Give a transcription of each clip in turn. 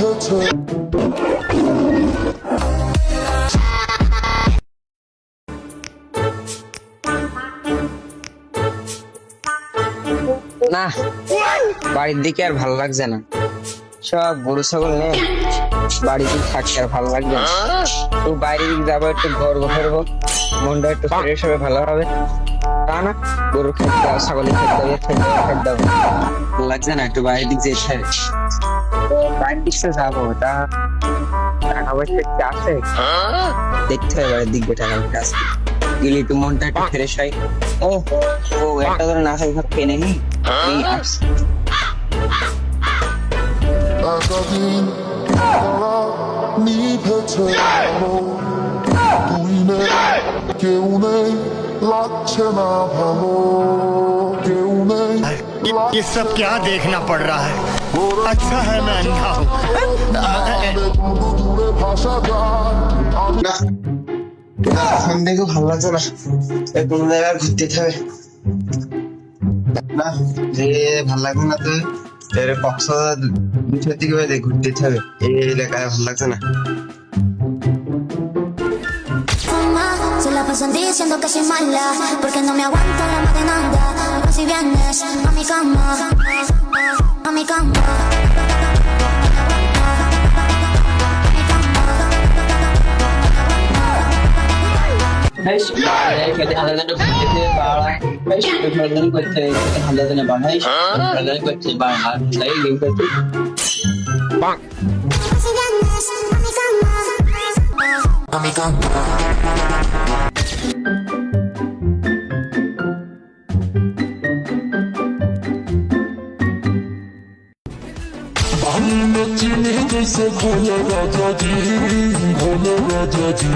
না, বাড়ির দিকে আর ভালো লাগছে না। সব গরু ছাগল নেই, বাড়িতে থাকতে আর ভালো লাগছে না। তো বাইরের দিকে যাবো, একটু ঘুরবো ফিরবো, মনটা একটু ফ্রেশ হবে, ভালো হবে। তা না, গরু খেতে হবে, ছাগলের খেতে হবে, খেতে হবে, ভালো লাগছে না। একটু বাইরের দিক যেতে হবে, তো বাইরের দিকে যাবো। তা টাকা পয়সা একটু আছে, দেখতে হবে বাড়ির দিকে টাকা পয়সা আছে গেলে একটু মনটা একটু ফ্রেশ হয়। ও ও একটা ধরে না খাই খেয়ে নেই। এতদিন তারা নিভেছে আলো, তুই নেই, কেউ নেই, লাগছে না ভালো, কেউ নেই। ये सब क्या देखना पड़ रहा है? अच्छा है मैं अंधा हूँ। দূরে ভাষা যায় এখন দেখে ভালো লাগছে না, কোনো জায়গায় ঘুরতে হবে না, যে ভালো লাগছে না। তো কক্সবাজার দুটোর দিকে ঘুরতে হবে, এই এলাকায় ভালো লাগছে না। Se la pasan diciendo que soy mala, porque no me aguanto la más de nada. Si vienes a mi cama, a mi cama. Si vienes a mi cama, a mi cama. चीनी जैसे भोले राजा जी, भोले राजा जी।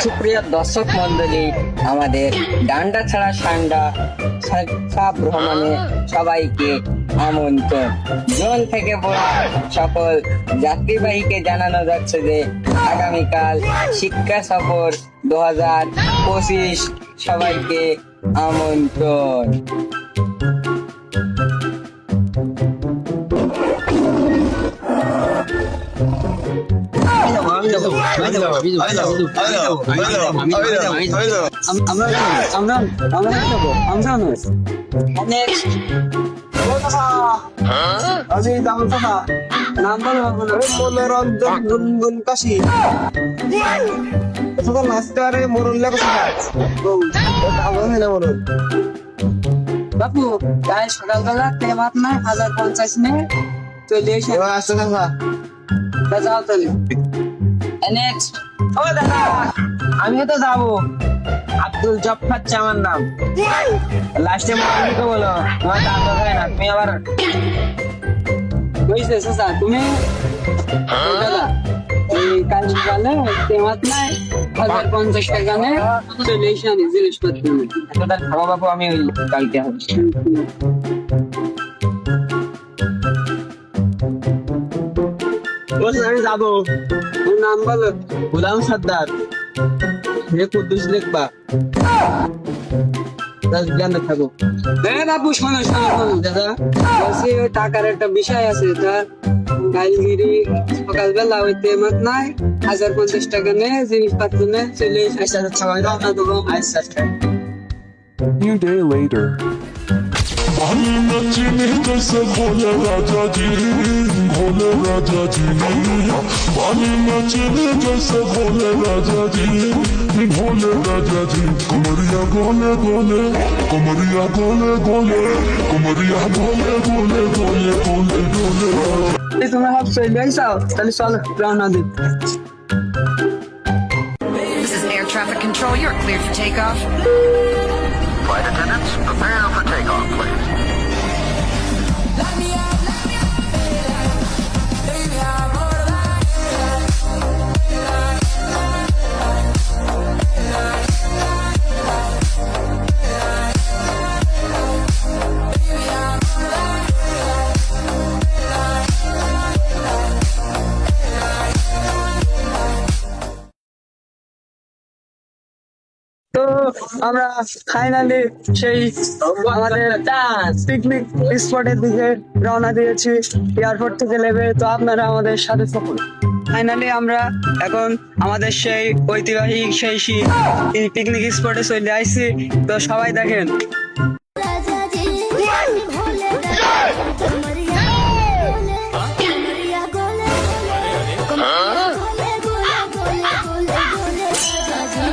সুপ্রিয় দর্শক মন্ডলী, আমাদের ডান্ডা ছাড়া সান্ডা সব ভ্রমণে সবাইকে আমন্ত্রণ। জোন থেকে বড় সকল যাত্রীবাহীকে জানানো যাচ্ছে যে আগামীকাল শিক্ষা সফর 2025 সবাইকে আমন্ত্রণ। মনোরঞ্জন গুনগুন কাশি মাস্টারে মরুল্লা বাপু, তাই সকালবেলা তেমাত নাই 1050 নিয়ে চলে এসে আসতে থাকা যাও তাহলে। নেক্সট, ও দাদা, আমিও তো যাবো। আব্দুল জফর আমার নাম। লাস্টে মনে বলো, তোমার দাম দরকার না, তুমি আবার বুঝতে চাচা, তুমি দাদা এই কাল সকালে তেমাত নাই 1050 টাকা নে চলে এসে আনি জিনিসপত্র। তার খাওয়া বাবু আমি ওই কালকে হবে। আমি যাবো। ওর নাম বলো। গোলাম সর্দার। কুদ্দুস লিখবা। জ্ঞানে থাকো। বাবু শোনো শোনো শোনো দাদা, বলছি ওই টাকার একটা বিষয় আছে। তার কালগিরি সকালবেলা ওই তেমাত নাই 1050 টাকা নে জিনিসপত্র নে চলে এসে সবাই রওনা দেবো। আচ্ছা। Few days later. चीनी जैसे भोले राजा जी, भोले राजा जी। पानी में चीनी जैसे भोले राजा जी, भोले राजा जी। कमरिया गोले गोले, कमरिया गोले गोले, कमरिया गोले गोले गोले गोले गोले। তোমরা সব চলে আইসাও, তাহলে চলো রওনা দিই। This is air traffic control. You're cleared for takeoff. Flight attendants, prepare for takeoff, please. তো আমরা ফাইনালি সেই আমাদের পিকনিক স্পটের দিকে রওনা দিয়েছি এয়ারপোর্ট থেকে নেমে। তো আপনারা আমাদের সাথে থাকুন। ফাইনালি আমরা এখন আমাদের সেই ঐতিহাসিক সেই পিকনিক স্পটে চলে আসছি। তো সবাই দেখেন। राजा जी भोले राजा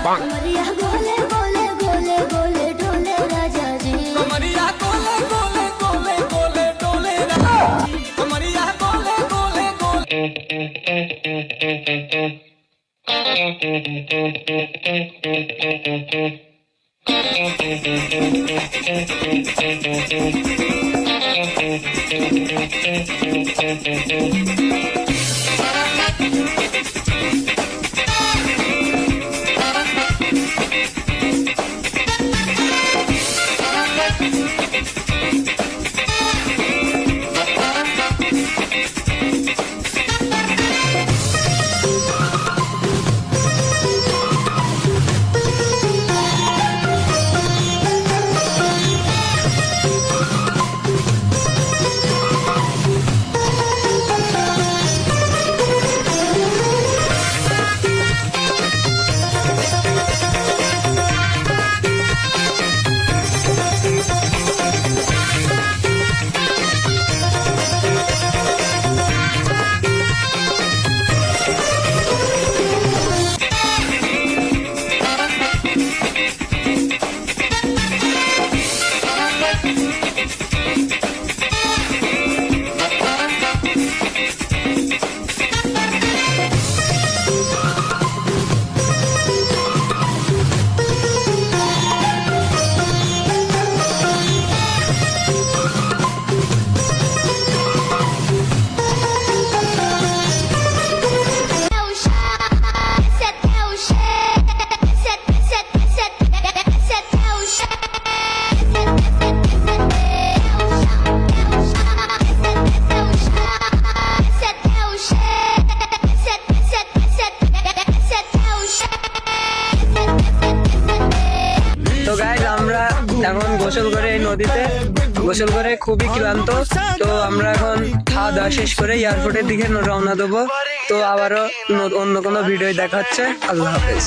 कमरिया गोले गोले गोले गोले राजा जी कमरिया गोले गोले गोले गोले डोले राजा जी कमरिया गोले गोले गोले गोले डोले राजा जी कमरिया गोले गोले गोले তো গাইজ আমরা এখন গোসল করে এই নদীতে গোসল করে খুবই ক্লান্ত। তো আমরা এখন খাওয়া দাওয়া শেষ করে এয়ারপোর্টের দিকে রওনা দেবো। তো আবারও অন্য কোনো ভিডিও দেখা হচ্ছে। আল্লাহ হাফেজ।